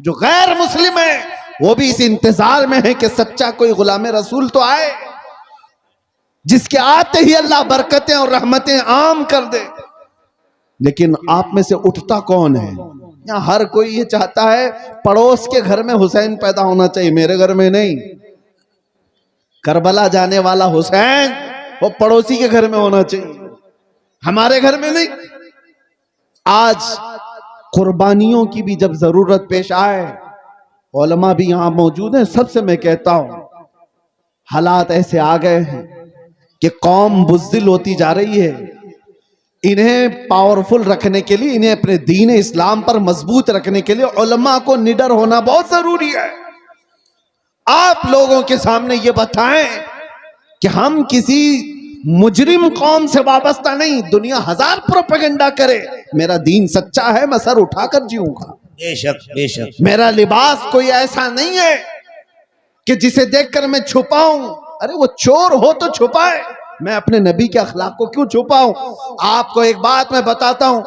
جو غیر مسلم ہے وہ بھی اس انتظار میں ہے کہ سچا کوئی غلام رسول تو آئے جس کے آتے ہی اللہ برکتیں اور رحمتیں عام کر دے. لیکن آپ میں سے اٹھتا کون ہے؟ یہاں ہر کوئی یہ چاہتا ہے پڑوس کے گھر میں حسین پیدا ہونا چاہیے، میرے گھر میں نہیں. کربلا جانے والا حسین وہ پڑوسی کے گھر میں ہونا چاہیے، ہمارے گھر میں نہیں. آج قربانیوں کی بھی جب ضرورت پیش آئے، علماء بھی یہاں موجود ہیں، سب سے میں کہتا ہوں حالات ایسے آ گئے ہیں کہ قوم بزدل ہوتی جا رہی ہے. انہیں پاورفل رکھنے کے لیے، انہیں اپنے دین اسلام پر مضبوط رکھنے کے لیے علماء کو نڈر ہونا بہت ضروری ہے. آپ لوگوں کے سامنے یہ بتائیں کہ ہم کسی مجرم قوم سے وابستہ نہیں. دنیا ہزار پروپیگنڈا کرے، میرا دین سچا ہے، میں سر اٹھا کر جیوں گا. بے شک بے شک. میرا لباس کوئی ایسا نہیں ہے کہ جسے دیکھ کر میں چھپاؤں. ارے وہ چور ہو تو چھپائے، میں اپنے نبی کے اخلاق کو کیوں چھپاؤں؟ آپ کو ایک بات میں بتاتا ہوں،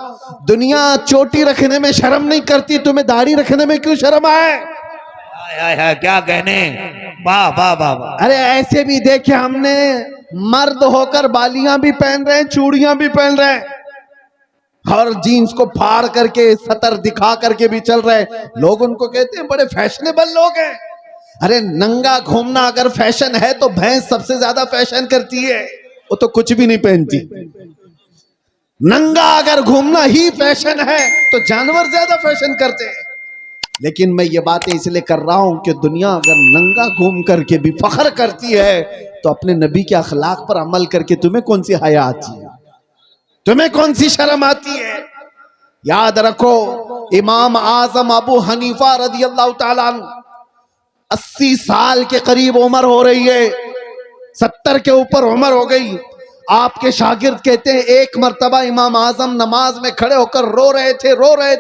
دنیا چوٹی رکھنے میں شرم نہیں کرتی، تمہیں داڑھی رکھنے میں کیوں شرم آئے؟ کیا کہنے، واہ واہ واہ واہ. ارے ایسے بھی دیکھے ہم نے مرد ہو کر بالیاں بھی پہن رہے ہیں، چوڑیاں بھی پہن رہے ہیں، اور جینز کو پھاڑ کر کے سطر دکھا کر کے بھی چل رہے ہیں. لوگ ان کو کہتے ہیں بڑے فیشنیبل لوگ ہیں. ارے ننگا گھومنا اگر فیشن ہے تو بھینس سب سے زیادہ فیشن کرتی ہے، وہ تو کچھ بھی نہیں پہنتی. ننگا اگر گھومنا ہی فیشن ہے تو جانور زیادہ فیشن کرتے ہیں. لیکن میں یہ باتیں اس لیے کر رہا ہوں کہ دنیا اگر ننگا گھوم کر کے بھی فخر کرتی ہے تو اپنے نبی کے اخلاق پر عمل کر کے تمہیں کون سی حیا آتی ہے؟ تمہیں کون سی شرم آتی ہے؟ یاد رکھو امام اعظم ابو حنیفہ رضی اللہ تعالیٰ عنہ 80 سال کے قریب عمر ہو رہی ہے، 70 کے اوپر عمر ہو گئی. آپ کے شاگرد کہتے ہیں ایک مرتبہ امام اعظم نماز میں کھڑے ہو کر رو رہے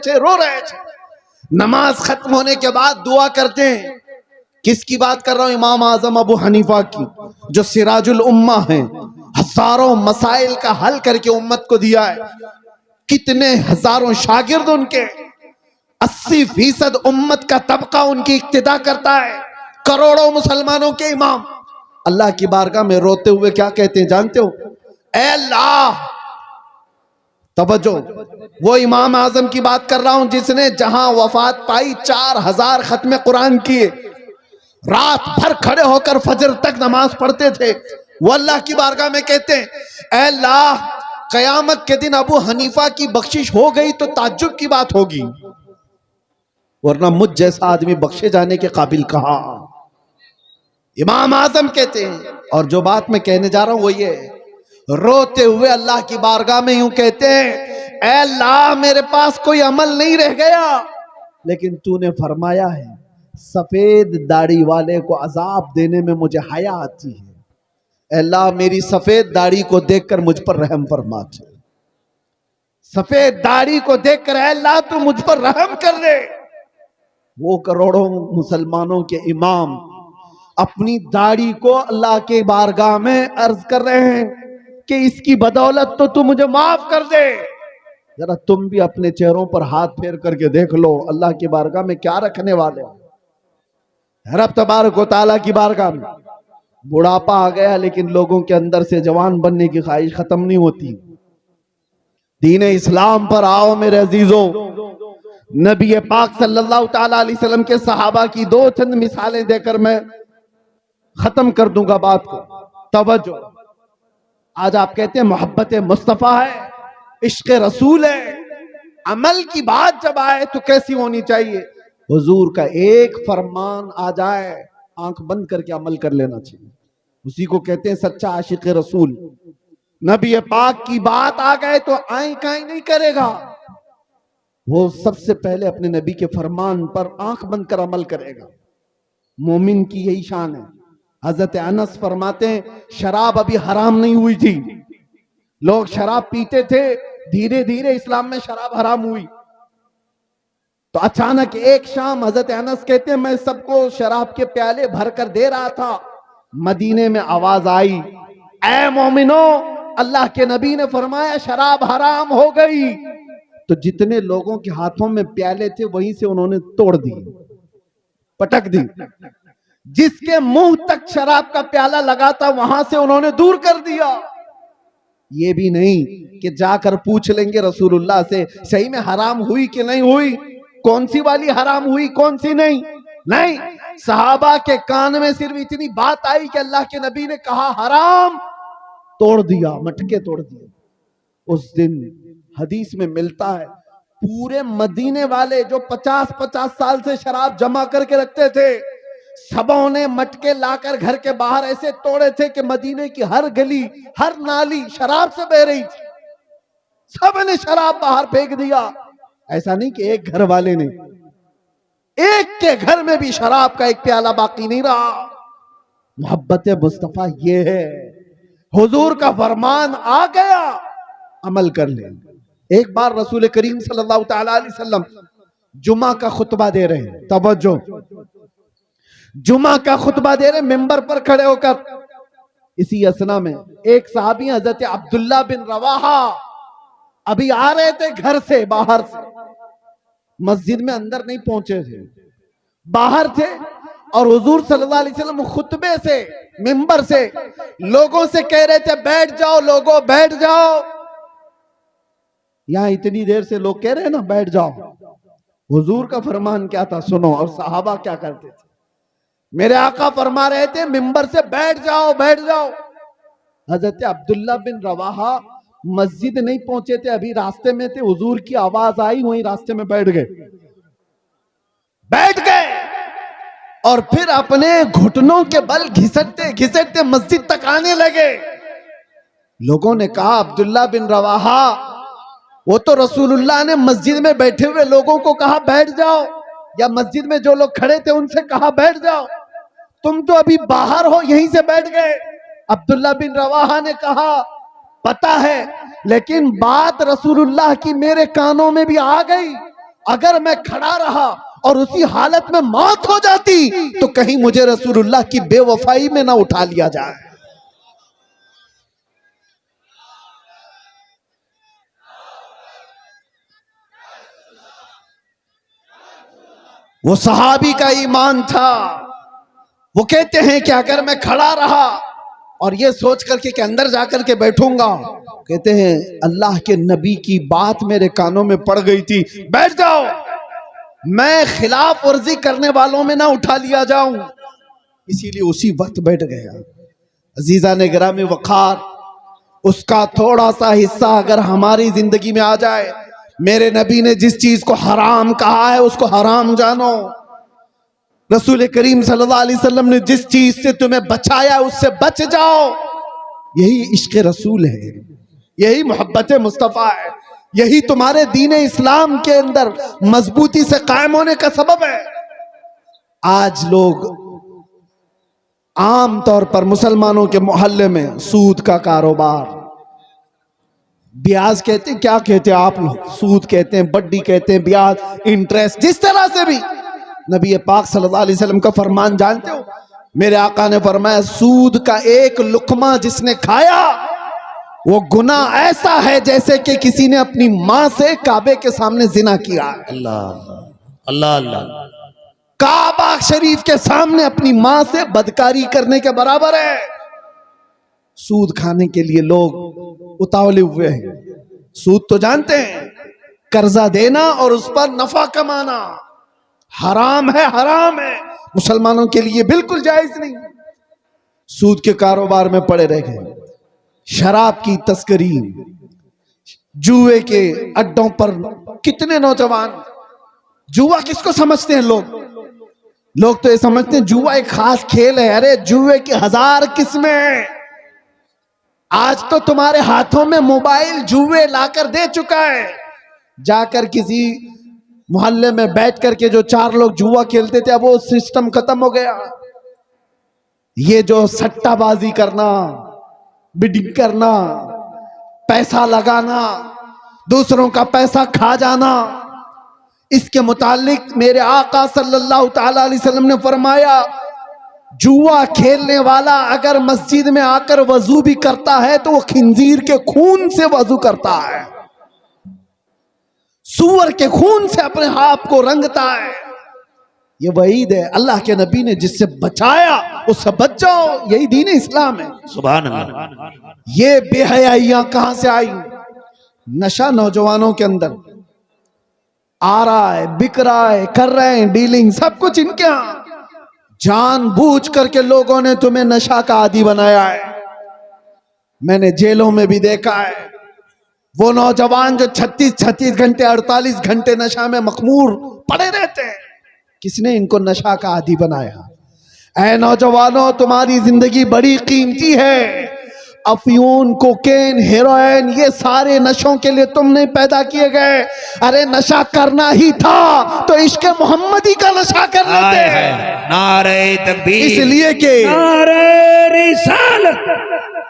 تھے. نماز ختم ہونے کے بعد دعا کرتے ہیں. کس کی بات کر رہا ہوں؟ امام اعظم ابو حنیفہ کی، جو سراج الامہ ہیں، ہزاروں مسائل کا حل کر کے امت کو دیا ہے. کتنے ہزاروں شاگرد ان کے، 80% امت کا طبقہ ان کی اقتدا کرتا ہے، کروڑوں مسلمانوں کے امام. اللہ کی بارگاہ میں روتے ہوئے کیا کہتے ہیں جانتے ہو؟ اے اللہ، توجہ، وہ امام اعظم کی بات کر رہا ہوں جس نے جہاں وفات پائی 4000 ختم قرآن کیے، رات بھر کھڑے ہو کر فجر تک نماز پڑھتے تھے. وہ اللہ کی بارگاہ میں کہتے ہیں اے اللہ، قیامت کے دن ابو حنیفہ کی بخشش ہو گئی تو تعجب کی بات ہوگی، ورنہ مجھ جیسا آدمی بخشے جانے کے قابل کہاں. امام اعظم کہتے ہیں. اور جو بات میں کہنے جا رہا ہوں وہ یہ ہے، روتے ہوئے اللہ کی بارگاہ میں یوں کہتے ہیں اے اللہ، میرے پاس کوئی عمل نہیں رہ گیا، لیکن تو نے فرمایا ہے سفید داڑھی والے کو عذاب دینے میں مجھے حیا آتی ہے. اے اللہ، میری سفید داڑھی کو دیکھ کر مجھ پر رحم فرما. سفید داڑھی کو دیکھ کر اے اللہ تو مجھ پر رحم کر دے. وہ کروڑوں مسلمانوں کے امام اپنی داڑھی کو اللہ کے بارگاہ میں عرض کر رہے ہیں کہ اس کی بدولت تو مجھے معاف کر دے. ذرا تم بھی اپنے چہروں پر ہاتھ پھیر کر کے دیکھ لو اللہ کی بارگاہ میں کیا رکھنے والے ہو. رب تبارک و تعالیٰ کی بارگاہ میں بڑھاپا آ گیا لیکن لوگوں کے اندر سے جوان بننے کی خواہش ختم نہیں ہوتی. دین اسلام پر آؤ میرے عزیزوں. نبی پاک صلی اللہ تعالیٰ علیہ وسلم کے صحابہ کی 2 چند مثالیں دے کر میں ختم کر دوں گا بات کو. توجہ، آج آپ کہتے ہیں محبت مصطفیٰ ہے، عشق رسول ہے، عمل کی بات جب آئے تو کیسی ہونی چاہیے؟ حضور کا ایک فرمان آ جائے آنکھ بند کر کے عمل کر لینا چاہیے، اسی کو کہتے ہیں سچا عاشق رسول. نبی پاک کی بات آ گئے تو آئیں کائیں نہیں کرے گا، وہ سب سے پہلے اپنے نبی کے فرمان پر آنکھ بند کر عمل کرے گا. مومن کی یہی شان ہے. حضرت انس فرماتے ہیں شراب ابھی حرام نہیں ہوئی تھی، لوگ شراب پیتے تھے، دھیرے دھیرے اسلام میں شراب حرام ہوئی. تو اچانک ایک شام حضرت انس کہتے ہیں میں سب کو شراب کے پیالے بھر کر دے رہا تھا، مدینے میں آواز آئی اے مومنو، اللہ کے نبی نے فرمایا شراب حرام ہو گئی. تو جتنے لوگوں کے ہاتھوں میں پیالے تھے وہیں سے انہوں نے توڑ دی. پٹک دی. جس کے منہ تک شراب کا پیالہ لگا تھا وہاں سے انہوں نے دور کر دیا. یہ بھی نہیں کہ جا کر پوچھ لیں گے رسول اللہ سے صحیح میں حرام ہوئی کہ نہیں ہوئی, کون سی والی حرام ہوئی کون سی نہیں. نہیں, صحابہ کے کان میں صرف اتنی بات آئی کہ اللہ کے نبی نے کہا حرام, توڑ دیا, مٹکے توڑ دیے. اس دن حدیث میں ملتا ہے پورے مدینے والے جو 50 سال سے شراب جمع کر کے رکھتے تھے, سبوں نے مٹکے لا کر گھر کے باہر ایسے توڑے تھے کہ مدینے کی ہر گلی ہر نالی شراب سے بہ رہی تھی. سب نے شراب باہر پھینک دیا. ایسا نہیں کہ ایک گھر والے نے, ایک کے گھر میں بھی شراب کا ایک پیالہ باقی نہیں رہا. محبت مصطفیٰ یہ ہے, حضور کا فرمان آ گیا عمل کر لیں. ایک بار رسول کریم صلی اللہ تعالی علیہ وسلم جمعہ کا خطبہ دے رہے ہیں, توجہ, جمعہ کا خطبہ دے رہے ممبر پر کھڑے ہو کر. اسی اسنا میں ایک صحابی حضرت عبداللہ بن رواحہ ابھی آ رہے تھے گھر سے باہر سے, مسجد میں اندر نہیں پہنچے تھے, باہر تھے, اور حضور صلی اللہ علیہ وسلم خطبے سے ممبر سے لوگوں سے کہہ رہے تھے بیٹھ جاؤ لوگوں بیٹھ جاؤ. یہاں اتنی دیر سے لوگ کہہ رہے ہیں نا بیٹھ جاؤ. حضور کا فرمان کیا تھا سنو, اور صحابہ کیا کرتے تھے. میرے آقا فرما رہے تھے ممبر سے بیٹھ جاؤ بیٹھ جاؤ. حضرت عبداللہ بن رواحہ مسجد نہیں پہنچے تھے, ابھی راستے میں تھے, حضور کی آواز آئی وہیں راستے میں بیٹھ گئے, اور پھر اپنے گھٹنوں کے بل گھسٹتے گھسٹتے مسجد تک آنے لگے. لوگوں نے کہا عبداللہ بن رواحہ وہ تو رسول اللہ نے مسجد میں بیٹھے ہوئے لوگوں کو کہا بیٹھ جاؤ, یا مسجد میں جو لوگ کھڑے تھے ان سے کہا بیٹھ جاؤ, تم تو ابھی باہر ہو یہیں سے بیٹھ گئے. عبداللہ بن رواحہ نے کہا پتا ہے, لیکن بات رسول اللہ کی میرے کانوں میں بھی آ گئی. اگر میں کھڑا رہا اور اسی حالت میں موت ہو جاتی تو کہیں مجھے رسول اللہ کی بے وفائی میں نہ اٹھا لیا جائے. وہ صحابی کا ایمان تھا. وہ کہتے ہیں کہ اگر میں کھڑا رہا اور یہ سوچ کر کے کہ اندر جا کر کے بیٹھوں گا, کہتے ہیں اللہ کے نبی کی بات میرے کانوں میں پڑ گئی تھی بیٹھ جاؤ, میں خلاف ورزی کرنے والوں میں نہ اٹھا لیا جاؤں, اسی لیے اسی وقت بیٹھ گیا. عزیزان گرامی وقار, اس کا تھوڑا سا حصہ اگر ہماری زندگی میں آ جائے, میرے نبی نے جس چیز کو حرام کہا ہے اس کو حرام جانو. رسول کریم صلی اللہ علیہ وسلم نے جس چیز سے تمہیں بچایا اس سے بچ جاؤ. یہی عشق رسول ہے, یہی محبت مصطفیٰ ہے, یہی تمہارے دین اسلام کے اندر مضبوطی سے قائم ہونے کا سبب ہے. آج لوگ عام طور پر مسلمانوں کے محلے میں سود کا کاروبار, بیاج کہتے ہیں, کیا کہتے ہیں آپ لوگ, سود کہتے ہیں, بڈی کہتے ہیں, بیاج, انٹریسٹ, جس طرح سے بھی. نبی پاک صلی اللہ علیہ وسلم کا فرمان جانتے ہو, میرے آقا نے فرمایا سود کا ایک لقمہ جس نے کھایا وہ گناہ ایسا ہے جیسے کہ کسی نے اپنی ماں سے کعبے کے سامنے زنا کیا. اللہ اللہ اللہ, کعبہ شریف کے سامنے اپنی ماں سے بدکاری کرنے کے برابر ہے. سود کھانے کے لیے لوگ اتاولے ہوئے ہیں. سود تو جانتے ہیں, قرضہ دینا اور اس پر نفع کمانا حرام ہے, حرام ہے, مسلمانوں کے لیے بالکل جائز نہیں. سود کے کاروبار میں پڑے رہ گئے, شراب کی تسکری, جوئے کے اڈوں پر کتنے نوجوان. جوا کس کو سمجھتے ہیں لوگ تو یہ سمجھتے ہیں جوا ایک خاص کھیل ہے. ارے جوئے کی 1000 قسمیں ہیں. آج تو تمہارے ہاتھوں میں موبائل جوئے لا کر دے چکا ہے. جا کر کسی محلے میں بیٹھ کر کے جو 4 لوگ جوا کھیلتے تھے اب وہ سسٹم ختم ہو گیا. یہ جو سٹا بازی کرنا, بڈنگ کرنا, پیسہ لگانا, دوسروں کا پیسہ کھا جانا, اس کے متعلق میرے آقا صلی اللہ تعالی علیہ وسلم نے فرمایا جوا کھیلنے والا اگر مسجد میں آ کر وضو بھی کرتا ہے تو وہ خنزیر کے خون سے وضو کرتا ہے, سور کے خون سے اپنے آپ کو رنگتا ہے. یہ وعید ہے اللہ کے نبی نے جس سے بچایا اس سے بچ جاؤ، یہی دین اسلام ہے۔ سبحان اللہ۔ یہ بے حیائیاں کہاں سے آئی؟ نشہ نوجوانوں کے اندر آ رہا ہے، بک رہا ہے، کر رہے ہیں ڈیلنگ، سب کچھ ان کے ہاں۔ جان بوجھ کر کے لوگوں نے تمہیں نشہ کا عادی بنایا ہے۔ میں نے جیلوں میں بھی دیکھا ہے وہ نوجوان جو 36 گھنٹے 48 گھنٹے نشہ میں مخمور پڑے رہتے ہیں، کس نے ان کو نشہ کا عادی بنایا؟ اے نوجوانوں، تمہاری زندگی بڑی قیمتی ہے۔ افیون، کوکین، ہیروئن، یہ سارے نشوں کے لیے تم نہیں پیدا کیے گئے۔ ارے نشہ کرنا ہی تھا تو عشق محمدی کا نشہ کر لیتے ہیں۔ نعرہ تکبیر، اس لیے کہ نعرہ رسالت،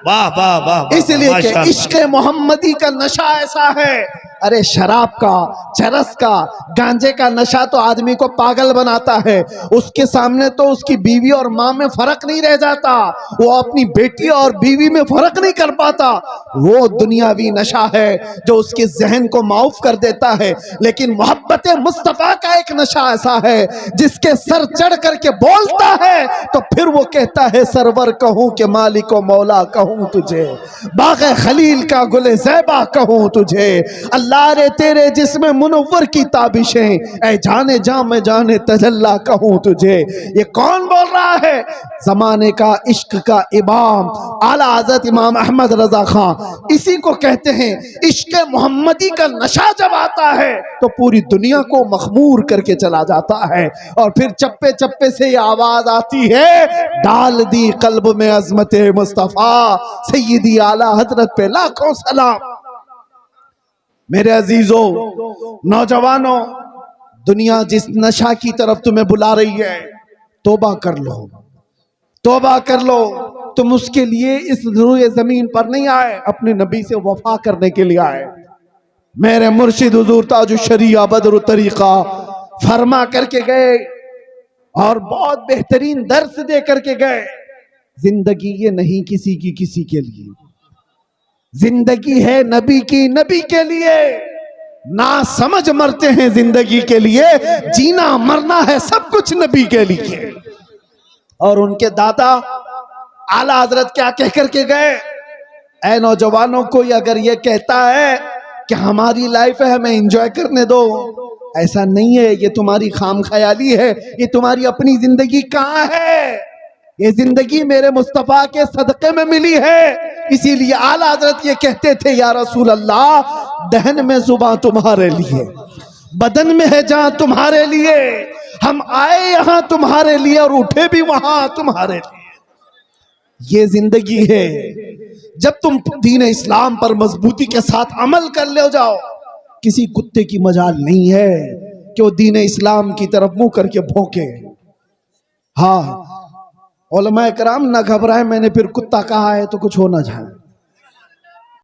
واہ واہ واہ، اس لیے کہ عشق محمدی کا نشہ ایسا ہے۔ ارے شراب کا، چرس کا، گانجے کا نشہ تو آدمی کو پاگل بناتا ہے، اس کے سامنے تو اس کی بیوی اور ماں میں فرق نہیں رہ جاتا، وہ اپنی بیٹی اور بیوی میں فرق نہیں کر پاتا۔ وہ دنیاوی نشہ ہے جو اس کے ذہن کو معاف کر دیتا ہے، لیکن محبت مصطفیٰ کا ایک نشہ ایسا ہے جس کے سر چڑھ کر کے بولتا ہے تو پھر وہ کہتا ہے سرور کہوں کہ مالک و مولا کہوں تجھے، باغ خلیل کا گل زیبا کہوں تجھے، اللہ رے تیرے جسم منور کی تابشیں، اے جانے جاں میں جانے تجلا کہوں تجھے۔ یہ کون بول رہا ہے؟ زمانے کا عشق کا امام اعلیٰ حضرت امام احمد رضا خان۔ اسی کو کہتے ہیں عشق محمدی کا نشہ جب آتا ہے تو پوری دنیا کو مخمور کر کے چلا جاتا ہے، اور پھر چپے چپے سے یہ آواز آتی ہے، ڈال دی قلب میں عظمت مصطفیٰ، سیدی اعلیٰ حضرت پہ لاکھوں سلام۔ میرے عزیزوں، نوجوانوں، دنیا جس نشہ کی طرف تمہیں بلا رہی ہے، توبہ کر لو، توبہ کر لو۔ تم اس کے لیے اس روئے زمین پر نہیں آئے، اپنے نبی سے وفا کرنے کے لیے آئے۔ میرے مرشد حضور تاج الشریعہ بدر الطریقہ فرما کر کے گئے اور بہت بہترین درس دے کر کے گئے، زندگی یہ نہیں کسی کی کسی کے لیے، زندگی ہے نبی کی نبی کے لیے۔ نا سمجھ مرتے ہیں زندگی کے لیے، جینا مرنا ہے سب کچھ نبی کے لیے۔ اور ان کے دادا اعلیٰ حضرت کیا کہہ کر کے گئے؟ اے نوجوانوں، کوئی اگر یہ کہتا ہے کہ ہماری لائف ہے ہمیں انجوائے کرنے دو، ایسا نہیں ہے، یہ تمہاری خام خیالی ہے، یہ تمہاری اپنی زندگی کہاں ہے؟ یہ زندگی میرے مصطفیٰ کے صدقے میں ملی ہے۔ اسی لیے اعلیٰ حضرت یہ کہتے تھے، یا رسول اللہ، دہن میں زباں تمہارے لیے، بدن میں ہے جان تمہارے لیے، ہم آئے یہاں تمہارے لیے اور اٹھے بھی وہاں تمہارے لیے۔ یہ زندگی ہے۔ جب تم دین اسلام پر مضبوطی کے ساتھ عمل کر لے جاؤ، کسی کتے کی مجال نہیں ہے کہ وہ دین اسلام کی طرف منہ کر کے بھونکے۔ ہاں، علماء کرام نہ گھبرائیں، میں نے پھر کتا کہا ہے تو کچھ ہو نہ جائے۔